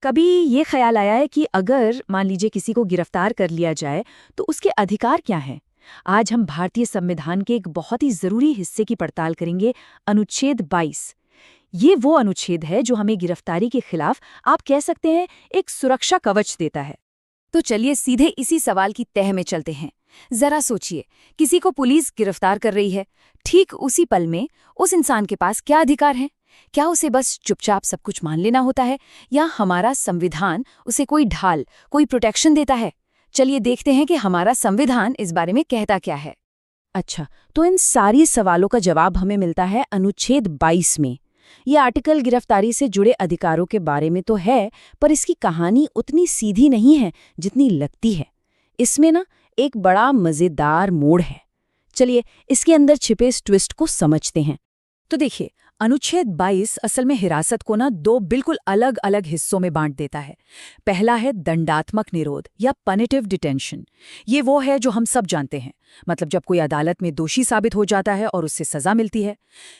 कभी ये ख्याल आया है कि अगर मान लीजिए किसी को गिरफ्तार कर लिया जाए तो उसके अधिकार क्या हैं? आज हम भारतीय संविधान के एक बहुत ही जरूरी हिस्से की पड़ताल करेंगे, अनुच्छेद 22। ये वो अनुच्छेद है जो हमें गिरफ्तारी के खिलाफ, आप कह सकते हैं, एक सुरक्षा कवच देता है। तो चलिए सीधे इसी सवाल की तह में चलते हैं। जरा सोचिए, किसी को पुलिस गिरफ्तार कर रही है, ठीक उसी पल में उस इंसान के पास क्या अधिकार है? क्या उसे बस चुपचाप सब कुछ मान लेना होता है, या हमारा संविधान उसे कोई ढाल, कोई प्रोटेक्शन देता है? चलिए देखते हैं कि हमारा संविधान इस बारे में कहता क्या है। अच्छा, तो इन सारी सवालों का जवाब हमें मिलता है अनुच्छेद 22 में। ये आर्टिकल गिरफ्तारी से जुड़े अधिकारों के बारे में तो है, पर इसकी कहानी उतनी सीधी नहीं है जितनी लगती है। इसमें ना एक बड़ा मजेदार मोड़ है। चलिए इसके अंदर छिपे इस ट्विस्ट को समझते हैं। तो देखिए, अनुच्छेद 22 असल में हिरासत को ना दो बिल्कुल अलग अलग हिस्सों में बांट देता है। पहला है दंडात्मक निरोध या पनिटिव डिटेंशन। ये वो है जो हम सब जानते हैं, मतलब जब कोई अदालत में दोषी साबित हो जाता है और उससे सजा मिलती है।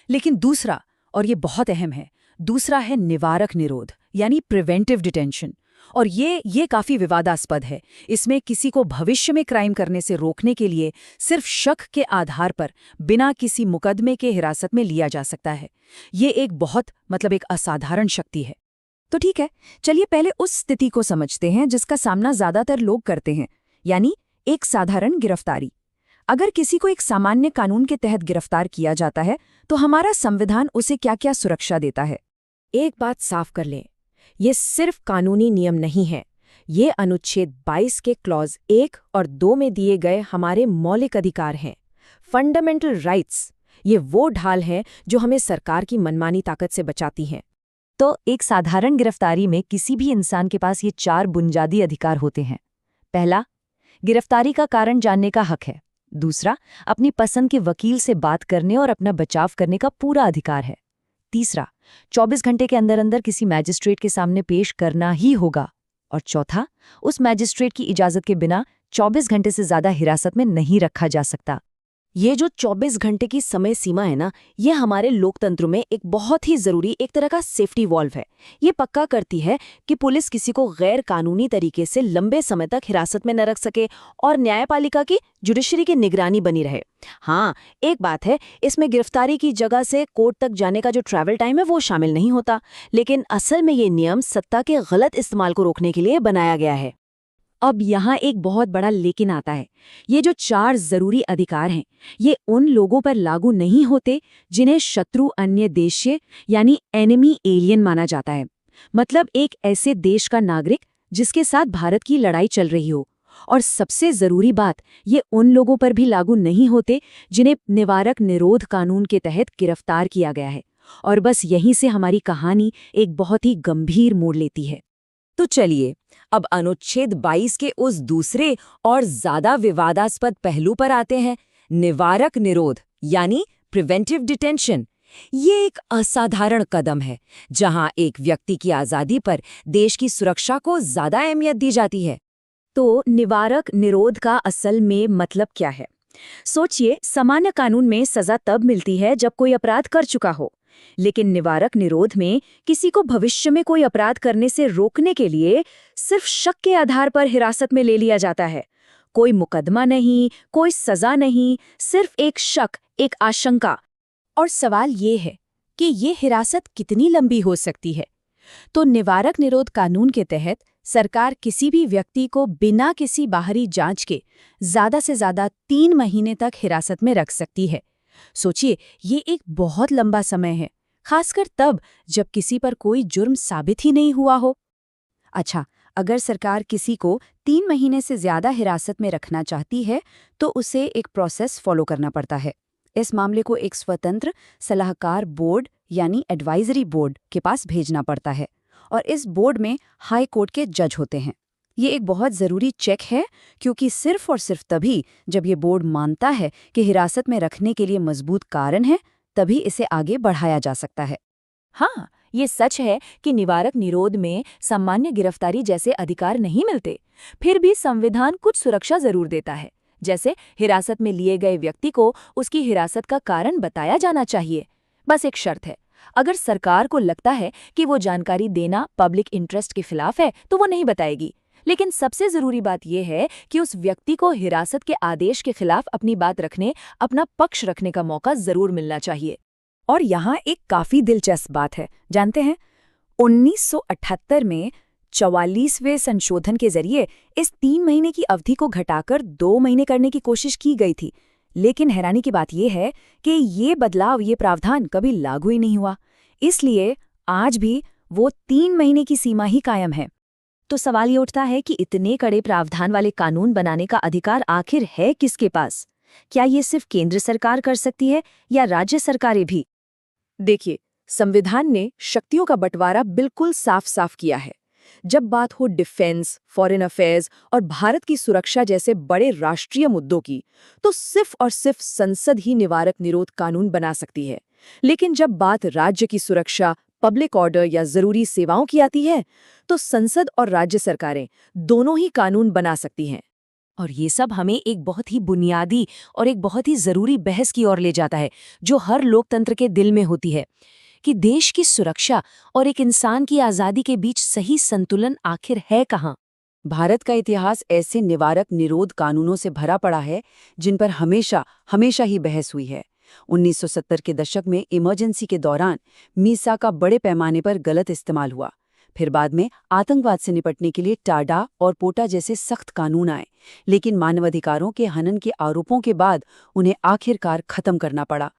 लेकिन दूसरा, और ये बहुत अहम है, दूसरा है निवारक निरोध यानी प्रिवेंटिव डिटेंशन। और ये काफी विवादास्पद है। इसमें किसी को भविष्य में क्राइम करने से रोकने के लिए सिर्फ शक के आधार पर बिना किसी मुकदमे के हिरासत में लिया जा सकता है। ये एक एक असाधारण शक्ति है। तो ठीक है, चलिए पहले उस स्थिति को समझते हैं जिसका सामना ज्यादातर लोग करते हैं, यानी एक साधारण गिरफ्तारी। अगर किसी को एक सामान्य कानून के तहत गिरफ्तार किया जाता है तो हमारा संविधान उसे क्या क्या सुरक्षा देता है? एक बात साफ कर लें, ये सिर्फ कानूनी नियम नहीं है। ये अनुच्छेद 22 के क्लॉज 1 और 2 में दिए गए हमारे मौलिक अधिकार हैं, फंडामेंटल राइट्स। ये वो ढाल है जो हमें सरकार की मनमानी ताकत से बचाती है। तो एक साधारण गिरफ्तारी में किसी भी इंसान के पास ये 4 बुनियादी अधिकार होते हैं। पहला, गिरफ्तारी का कारण जानने का हक है। दूसरा, अपनी पसंद के वकील से बात करने और अपना बचाव करने का पूरा अधिकार है। तीसरा, 24 घंटे के अंदर अंदर किसी मैजिस्ट्रेट के सामने पेश करना ही होगा। और चौथा, उस मैजिस्ट्रेट की इजाजत के बिना 24 घंटे से ज्यादा हिरासत में नहीं रखा जा सकता। ये जो 24 घंटे की समय सीमा है ना, ये हमारे लोकतंत्र में एक बहुत ही जरूरी एक तरह का सेफ्टी वॉल्व है। ये पक्का करती है कि पुलिस किसी को गैर कानूनी तरीके से लंबे समय तक हिरासत में न रख सके और न्यायपालिका की, जुडिशरी की निगरानी बनी रहे। हाँ, एक बात है, इसमें गिरफ्तारी की जगह से कोर्ट तक जाने का जो ट्रैवल टाइम है वो शामिल नहीं होता, लेकिन असल में ये नियम सत्ता के गलत इस्तेमाल को रोकने के लिए बनाया गया है। अब यहाँ एक बहुत बड़ा लेकिन आता है। ये जो 4 जरूरी अधिकार हैं, ये उन लोगों पर लागू नहीं होते जिन्हें शत्रु अन्य देशीय यानी एनिमी एलियन माना जाता है। मतलब एक ऐसे देश का नागरिक जिसके साथ भारत की लड़ाई चल रही हो। और सबसे जरूरी बात, ये उन लोगों पर भी लागू नहीं होते जिन्हें निवारक निरोध कानून के तहत गिरफ्तार किया गया है। और बस यहीं से हमारी कहानी एक बहुत ही गंभीर मोड़ लेती है। तो चलिए अब अनुच्छेद 22 के उस दूसरे और ज्यादा विवादास्पद पहलू पर आते हैं, निवारक निरोध यानी प्रिवेंटिव डिटेंशन। ये एक असाधारण कदम है जहां एक व्यक्ति की आजादी पर देश की सुरक्षा को ज्यादा अहमियत दी जाती है। तो निवारक निरोध का असल में मतलब क्या है? सोचिए, सामान्य कानून में सजा तब मिलती है जब कोई अपराध कर चुका हो, लेकिन निवारक निरोध में किसी को भविष्य में कोई अपराध करने से रोकने के लिए सिर्फ शक के आधार पर हिरासत में ले लिया जाता है। कोई मुकदमा नहीं, कोई सजा नहीं, सिर्फ एक शक, एक आशंका। और सवाल ये है कि ये हिरासत कितनी लंबी हो सकती है? तो निवारक निरोध कानून के तहत सरकार किसी भी व्यक्ति को बिना किसी बाहरी जांच के ज्यादा से ज्यादा 3 महीने तक हिरासत में रख सकती है। सोचिए, ये एक बहुत लंबा समय है, खासकर तब जब किसी पर कोई जुर्म साबित ही नहीं हुआ हो। अच्छा, अगर सरकार किसी को 3 महीने से ज्यादा हिरासत में रखना चाहती है तो उसे एक प्रोसेस फॉलो करना पड़ता है। इस मामले को एक स्वतंत्र सलाहकार बोर्ड यानी एडवाइजरी बोर्ड के पास भेजना पड़ता है, और इस बोर्ड में हाई कोर्ट के जज होते हैं। ये एक बहुत ज़रूरी चेक है, क्योंकि सिर्फ और सिर्फ तभी जब ये बोर्ड मानता है कि हिरासत में रखने के लिए मजबूत कारण है, तभी इसे आगे बढ़ाया जा सकता है। हाँ, ये सच है कि निवारक निरोध में सामान्य गिरफ्तारी जैसे अधिकार नहीं मिलते, फिर भी संविधान कुछ सुरक्षा जरूर देता है। जैसे हिरासत में लिए गए व्यक्ति को उसकी हिरासत का कारण बताया जाना चाहिए। बस एक शर्त है, अगर सरकार को लगता है कि वो जानकारी देना पब्लिक इंटरेस्ट के खिलाफ है तो वो नहीं बताएगी। लेकिन सबसे जरूरी बात यह है कि उस व्यक्ति को हिरासत के आदेश के खिलाफ अपनी बात रखने, अपना पक्ष रखने का मौका जरूर मिलना चाहिए। और यहाँ एक काफी दिलचस्प बात है, जानते हैं 1978 में 44वें संशोधन के जरिए इस 3 महीने की अवधि को घटाकर 2 महीने करने की कोशिश की गई थी। लेकिन हैरानी की बात यह है कि ये बदलाव, ये प्रावधान कभी लागू ही नहीं हुआ। इसलिए आज भी वो 3 महीने की सीमा ही कायम है। तो सवाल ये उठता है कि इतने कड़े प्रावधान वाले कानून बनाने का अधिकार आखिर है किसके पास? क्या ये सिर्फ केंद्र सरकार कर सकती है या राज्य सरकारें भी? देखिए, संविधान ने शक्तियों का बंटवारा बिल्कुल साफ साफ किया है। जब बात हो डिफेंस, फॉरेन अफेयर्स और भारत की सुरक्षा जैसे बड़े राष्ट्रीय मुद्दों की, तो सिर्फ और सिर्फ संसद ही निवारक निरोध कानून बना सकती है। लेकिन जब बात राज्य की सुरक्षा, पब्लिक ऑर्डर या जरूरी सेवाओं की आती है, तो संसद और राज्य सरकारें दोनों ही कानून बना सकती हैं। और ये सब हमें एक बहुत ही बुनियादी और एक बहुत ही जरूरी बहस की ओर ले जाता है, जो हर लोकतंत्र के दिल में होती है, कि देश की सुरक्षा और एक इंसान की आज़ादी के बीच सही संतुलन आखिर है कहाँ? भारत का इतिहास ऐसे निवारक निरोध कानूनों से भरा पड़ा है जिन पर हमेशा ही बहस हुई है। 1970 के दशक में इमरजेंसी के दौरान मीसा का बड़े पैमाने पर गलत इस्तेमाल हुआ। फिर बाद में आतंकवाद से निपटने के लिए टाडा और पोटा जैसे सख्त कानून आए, लेकिन मानवाधिकारों के हनन के आरोपों के बाद उन्हें आखिरकार खत्म करना पड़ा।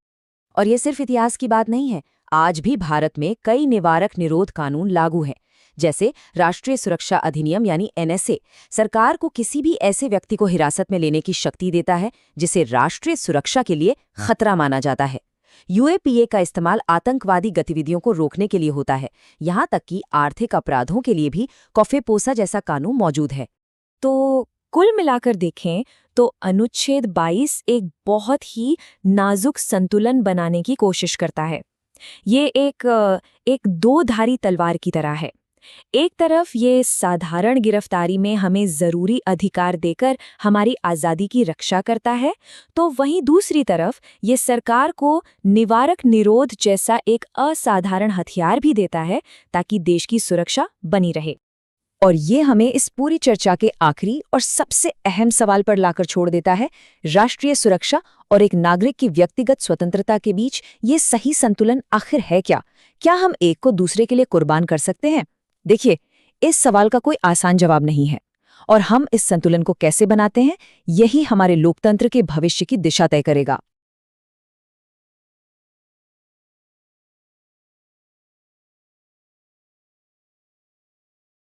और ये सिर्फ इतिहास की बात नहीं है, आज भी भारत में कई निवारक निरोध कानून लागू हैं। जैसे राष्ट्रीय सुरक्षा अधिनियम यानी एनएसए सरकार को किसी भी ऐसे व्यक्ति को हिरासत में लेने की शक्ति देता है जिसे राष्ट्रीय सुरक्षा के लिए खतरा माना जाता है। यूएपीए का इस्तेमाल आतंकवादी गतिविधियों को रोकने के लिए होता है। यहाँ तक कि आर्थिक अपराधों के लिए भी कॉफेपोसा जैसा कानून मौजूद है। तो कुल मिलाकर देखें तो अनुच्छेद 22 एक बहुत ही नाजुक संतुलन बनाने की कोशिश करता है। ये एक दो-धारी तलवार की तरह है। एक तरफ ये साधारण गिरफ्तारी में हमें जरूरी अधिकार देकर हमारी आज़ादी की रक्षा करता है, तो वहीं दूसरी तरफ ये सरकार को निवारक निरोध जैसा एक असाधारण हथियार भी देता है ताकि देश की सुरक्षा बनी रहे। और ये हमें इस पूरी चर्चा के आखिरी और सबसे अहम सवाल पर लाकर छोड़ देता है, राष्ट्रीय सुरक्षा और एक नागरिक की व्यक्तिगत स्वतंत्रता के बीच ये सही संतुलन आखिर है क्या? क्या हम एक को दूसरे के लिए कुर्बान कर सकते हैं? देखिए, इस सवाल का कोई आसान जवाब नहीं है, और हम इस संतुलन को कैसे बनाते हैं, यही हमारे लोकतंत्र के भविष्य की दिशा तय करेगा।